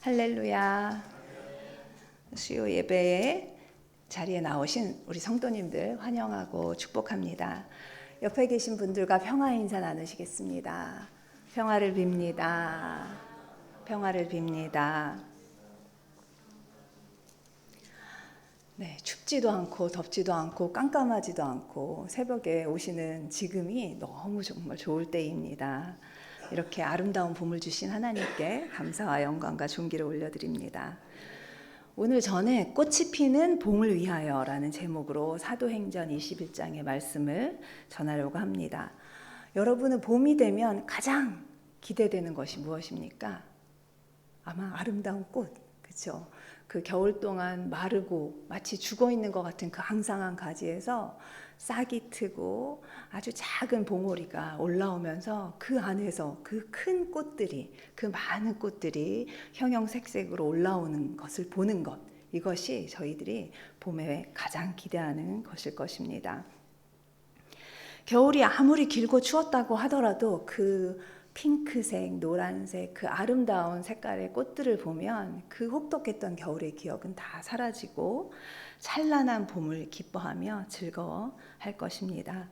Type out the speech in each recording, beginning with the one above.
할렐루야. 수요 예배에 자리에 나오신 우리 성도님들 환영하고 축복합니다. 옆에 계신 분들과 평화 인사 나누시겠습니다. 평화를 빕니다. 평화를 빕니다. 네, 춥지도 않고 덥지도 않고 깜깜하지도 않고 새벽에 오시는 지금이 너무 정말 좋을 때입니다. 이렇게 아름다운 봄을 주신 하나님께 감사와 영광과 존귀를 올려드립니다. 오늘 전에 꽃이 피는 봄을 위하여라는 제목으로 사도행전 21장의 말씀을 전하려고 합니다. 여러분은 봄이 되면 가장 기대되는 것이 무엇입니까? 아마 아름다운 꽃, 그렇죠? 그 겨울 동안 마르고 마치 죽어 있는 것 같은 그 항상한 가지에서 싹이 트고 아주 작은 봉오리가 올라오면서 그 안에서 그 큰 꽃들이, 그 많은 꽃들이 형형색색으로 올라오는 것을 보는 것, 이것이 저희들이 봄에 가장 기대하는 것일 것입니다. 겨울이 아무리 길고 추웠다고 하더라도 그 핑크색, 노란색, 그 아름다운 색깔의 꽃들을 보면 그 혹독했던 겨울의 기억은 다 사라지고 찬란한 봄을 기뻐하며 즐거워할 것입니다.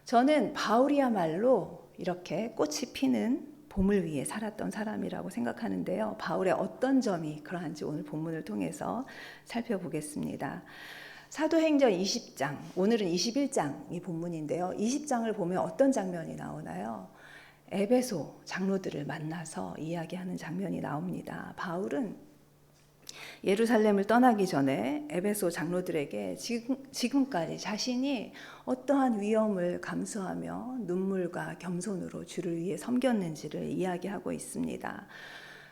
저는 바울이야말로 이렇게 꽃이 피는 봄을 위해 살았던 사람이라고 생각하는데요. 바울의 어떤 점이 그러한지 오늘 본문을 통해서 살펴보겠습니다. 사도행전 20장, 오늘은 21장이 본문인데요. 20장을 보면 어떤 장면이 나오나요? 에베소 장로들을 만나서 이야기하는 장면이 나옵니다. 바울은 예루살렘을 떠나기 전에 에베소 장로들에게 지금까지 자신이 어떠한 위험을 감수하며 눈물과 겸손으로 주를 위해 섬겼는지를 이야기하고 있습니다.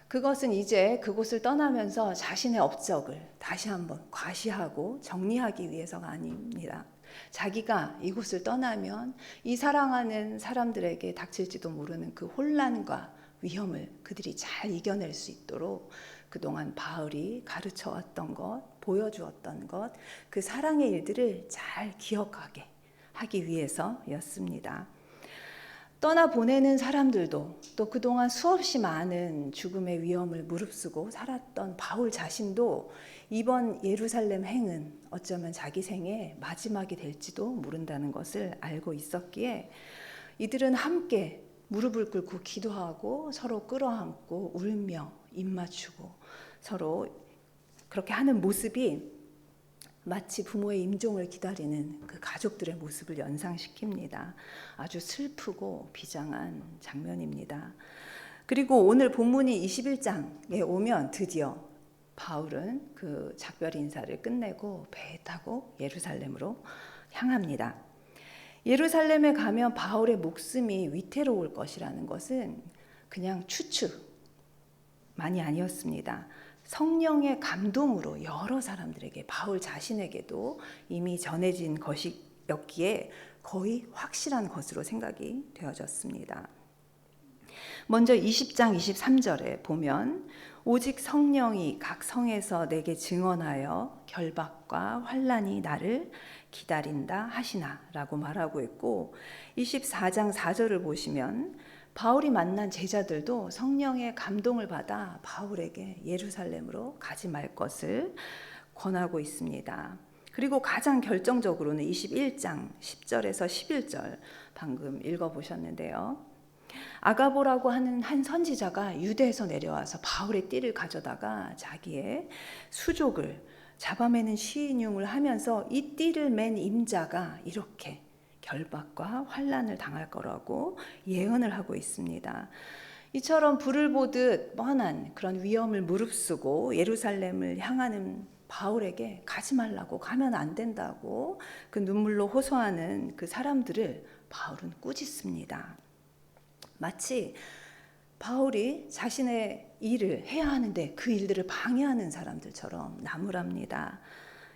그것은 이제 그곳을 떠나면서 자신의 업적을 다시 한번 과시하고 정리하기 위해서가 아닙니다. 자기가 이곳을 떠나면 이 사랑하는 사람들에게 닥칠지도 모르는 그 혼란과 위험을 그들이 잘 이겨낼 수 있도록 그동안 바울이 가르쳐왔던 것, 보여주었던 것, 그 사랑의 일들을 잘 기억하게 하기 위해서였습니다. 떠나보내는 사람들도 또 그동안 수없이 많은 죽음의 위험을 무릅쓰고 살았던 바울 자신도 이번 예루살렘 행은 어쩌면 자기 생의 마지막이 될지도 모른다는 것을 알고 있었기에 이들은 함께 무릎을 꿇고 기도하고 서로 끌어안고 울며 입맞추고 서로 그렇게 하는 모습이 마치 부모의 임종을 기다리는 그 가족들의 모습을 연상시킵니다. 아주 슬프고 비장한 장면입니다. 그리고 오늘 본문이 21장에 오면 드디어 바울은 그 작별 인사를 끝내고 배에 타고 예루살렘으로 향합니다. 예루살렘에 가면 바울의 목숨이 위태로울 것이라는 것은 그냥 추측만이 아니었습니다. 성령의 감동으로 여러 사람들에게 바울 자신에게도 이미 전해진 것이었기에 거의 확실한 것으로 생각이 되어졌습니다. 먼저 20장 23절에 보면 오직 성령이 각 성에서 내게 증언하여 결박과 환난이 나를 기다린다 하시나 라고 말하고 있고 24장 4절을 보시면 바울이 만난 제자들도 성령의 감동을 받아 바울에게 예루살렘으로 가지 말 것을 권하고 있습니다. 그리고 가장 결정적으로는 21장 10절에서 11절 방금 읽어보셨는데요. 아가보라고 하는 한 선지자가 유대에서 내려와서 바울의 띠를 가져다가 자기의 수족을 잡아매는 시인용을 하면서 이 띠를 맨 임자가 이렇게 결박과 환난을 당할 거라고 예언을 하고 있습니다. 이처럼 불을 보듯 뻔한 그런 위험을 무릅쓰고 예루살렘을 향하는 바울에게 가지 말라고, 가면 안 된다고 그 눈물로 호소하는 그 사람들을 바울은 꾸짖습니다. 마치 바울이 자신의 일을 해야 하는데 그 일들을 방해하는 사람들처럼 나무랍니다.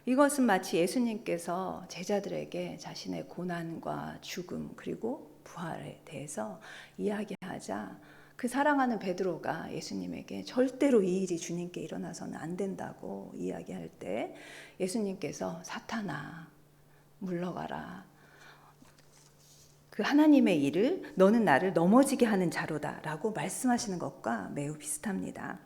이것은 마치 예수님께서 제자들에게 자신의 고난과 죽음 그리고 부활에 대해서 이야기하자 그 사랑하는 베드로가 예수님에게 절대로 이 일이 주님께 일어나서는 안 된다고 이야기할 때 예수님께서 사탄아 물러가라. 그 하나님의 일을 너는 나를 넘어지게 하는 자로다 라고 말씀하시는 것과 매우 비슷합니다.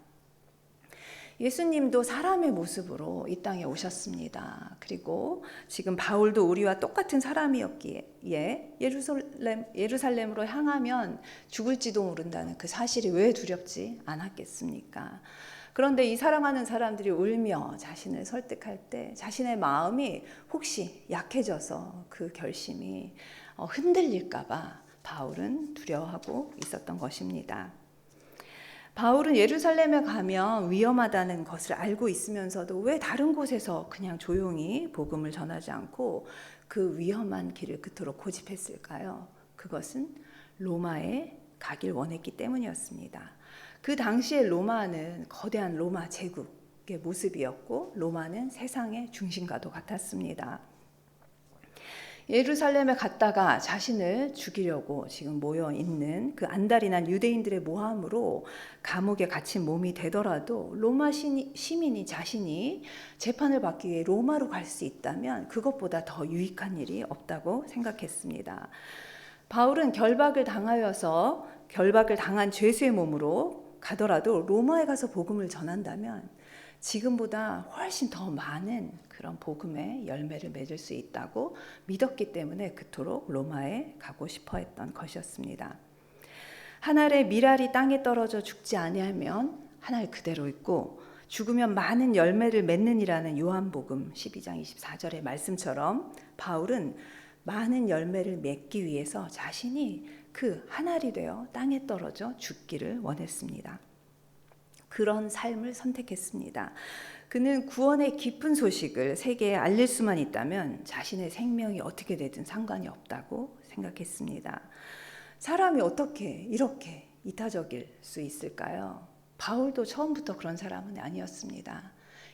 예수님도 사람의 모습으로 이 땅에 오셨습니다. 그리고 지금 바울도 우리와 똑같은 사람이었기에 예루살렘으로 향하면 죽을지도 모른다는 그 사실이 왜 두렵지 않았겠습니까? 그런데 이 사랑하는 사람들이 울며 자신을 설득할 때 자신의 마음이 혹시 약해져서 그 결심이 흔들릴까 봐 바울은 두려워하고 있었던 것입니다. 바울은 예루살렘에 가면 위험하다는 것을 알고 있으면서도 왜 다른 곳에서 그냥 조용히 복음을 전하지 않고 그 위험한 길을 그토록 고집했을까요? 그것은 로마에 가길 원했기 때문이었습니다. 그 당시에 로마는 거대한 로마 제국의 모습이었고 로마는 세상의 중심과도 같았습니다. 예루살렘에 갔다가 자신을 죽이려고 지금 모여 있는 그 안달이 난 유대인들의 모함으로 감옥에 갇힌 몸이 되더라도 로마 시민이 자신이 재판을 받기 위해 로마로 갈 수 있다면 그것보다 더 유익한 일이 없다고 생각했습니다. 바울은 결박을 당한 죄수의 몸으로 가더라도 로마에 가서 복음을 전한다면 지금보다 훨씬 더 많은 그런 복음의 열매를 맺을 수 있다고 믿었기 때문에 그토록 로마에 가고 싶어 했던 것이었습니다. 한 알의 밀알이 땅에 떨어져 죽지 아니하면 한 알 그대로 있고 죽으면 많은 열매를 맺느니라는 요한복음 12장 24절의 말씀처럼 바울은 많은 열매를 맺기 위해서 자신이 그 한 알이 되어 땅에 떨어져 죽기를 원했습니다. 그런 삶을 선택했습니다. 그는 구원의 기쁜 소식을 세계에 알릴 수만 있다면 자신의 생명이 어떻게 되든 상관이 없다고 생각했습니다. 사람이 어떻게 이렇게 이타적일 수 있을까요? 바울도 처음부터 그런 사람은 아니었습니다.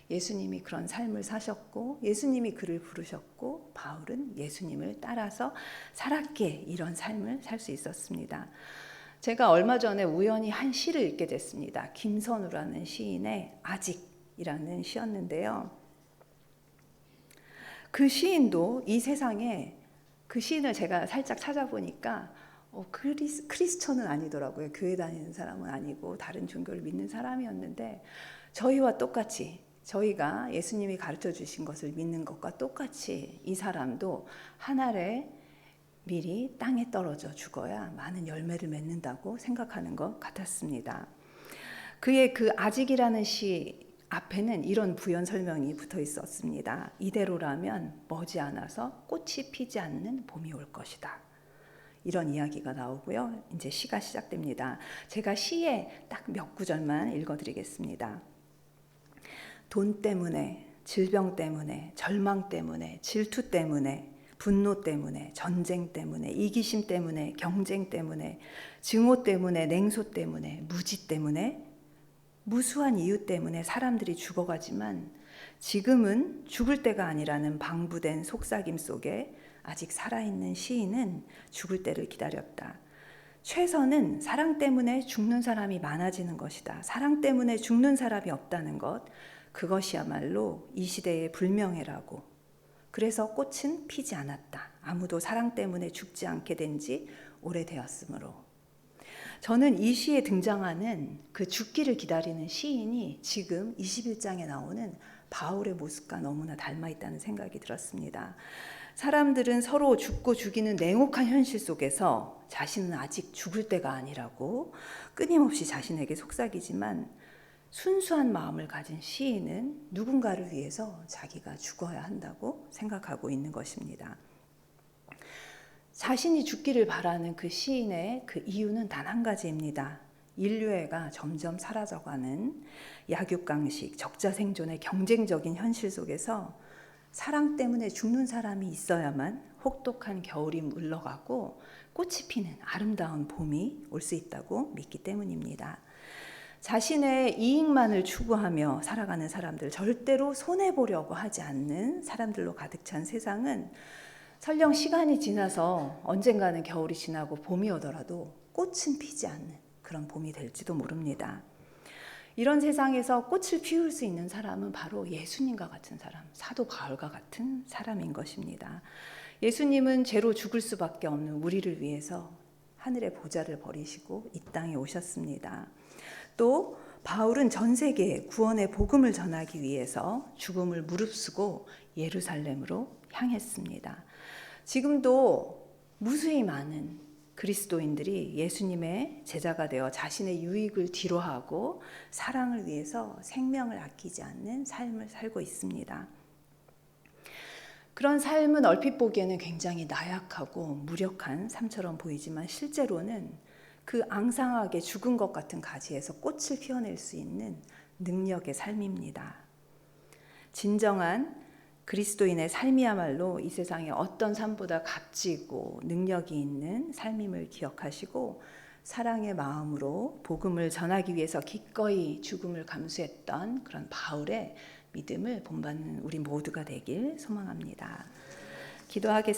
예수님이 그런 삶을 사셨고 예수님이 그를 부르셨고 바울은 예수님을 따라서 살았기에 이런 삶을 살 수 있었습니다. 제가 얼마 전에 우연히 한 시를 읽게 됐습니다. 김선우라는 시인의 아직이라는 시였는데요. 그 시인도 이 세상에 그 시인을 제가 살짝 찾아보니까 크리스천은 아니더라고요. 교회 다니는 사람은 아니고 다른 종교를 믿는 사람이었는데 저희와 똑같이 저희가 예수님이 가르쳐 주신 것을 믿는 것과 똑같이 이 사람도 한 알의 밀이 땅에 떨어져 죽어야 많은 열매를 맺는다고 생각하는 것 같았습니다. 그의 그 아직이라는 시 앞에는 이런 부연 설명이 붙어 있었습니다. 이대로라면 머지않아서 꽃이 피지 않는 봄이 올 것이다. 이런 이야기가 나오고요. 이제 시가 시작됩니다. 제가 시에 딱 몇 구절만 읽어드리겠습니다. 돈 때문에, 질병 때문에, 절망 때문에, 질투 때문에, 분노 때문에, 전쟁 때문에, 이기심 때문에, 경쟁 때문에, 증오 때문에, 냉소 때문에, 무지 때문에, 무수한 이유 때문에 사람들이 죽어가지만 지금은 죽을 때가 아니라는 방부된 속삭임 속에 아직 살아있는 시인은 죽을 때를 기다렸다. 최선은 사랑 때문에 죽는 사람이 많아지는 것이다. 사랑 때문에 죽는 사람이 없다는 것, 그것이야말로 이 시대의 불명예라고. 그래서 꽃은 피지 않았다. 아무도 사랑 때문에 죽지 않게 된 지 오래되었으므로. 저는 이 시에 등장하는 그 죽기를 기다리는 시인이 지금 21장에 나오는 바울의 모습과 너무나 닮아 있다는 생각이 들었습니다. 사람들은 서로 죽고 죽이는 냉혹한 현실 속에서 자신은 아직 죽을 때가 아니라고 끊임없이 자신에게 속삭이지만 순수한 마음을 가진 시인은 누군가를 위해서 자기가 죽어야 한다고 생각하고 있는 것입니다. 자신이 죽기를 바라는 그 시인의 그 이유는 단 한 가지입니다. 인류애가 점점 사라져가는 약육강식, 적자생존의 경쟁적인 현실 속에서 사랑 때문에 죽는 사람이 있어야만 혹독한 겨울이 물러가고 꽃이 피는 아름다운 봄이 올 수 있다고 믿기 때문입니다. 자신의 이익만을 추구하며 살아가는 사람들, 절대로 손해보려고 하지 않는 사람들로 가득 찬 세상은 설령 시간이 지나서 언젠가는 겨울이 지나고 봄이 오더라도 꽃은 피지 않는 그런 봄이 될지도 모릅니다. 이런 세상에서 꽃을 피울 수 있는 사람은 바로 예수님과 같은 사람, 사도 바울과 같은 사람인 것입니다. 예수님은 죄로 죽을 수밖에 없는 우리를 위해서 하늘의 보좌를 버리시고 이 땅에 오셨습니다. 또 바울은 전 세계에 구원의 복음을 전하기 위해서 죽음을 무릅쓰고 예루살렘으로 향했습니다. 지금도 무수히 많은 그리스도인들이 예수님의 제자가 되어 자신의 유익을 뒤로하고 사랑을 위해서 생명을 아끼지 않는 삶을 살고 있습니다. 그런 삶은 얼핏 보기에는 굉장히 나약하고 무력한 삶처럼 보이지만 실제로는 그 앙상하게 죽은 것 같은 가지에서 꽃을 피워낼 수 있는 능력의 삶입니다. 진정한 그리스도인의 삶이야말로 이 세상의 어떤 삶보다 값지고 능력이 있는 삶임을 기억하시고 사랑의 마음으로 복음을 전하기 위해서 기꺼이 죽음을 감수했던 그런 바울의 믿음을 본받는 우리 모두가 되길 소망합니다. 기도하겠습니다.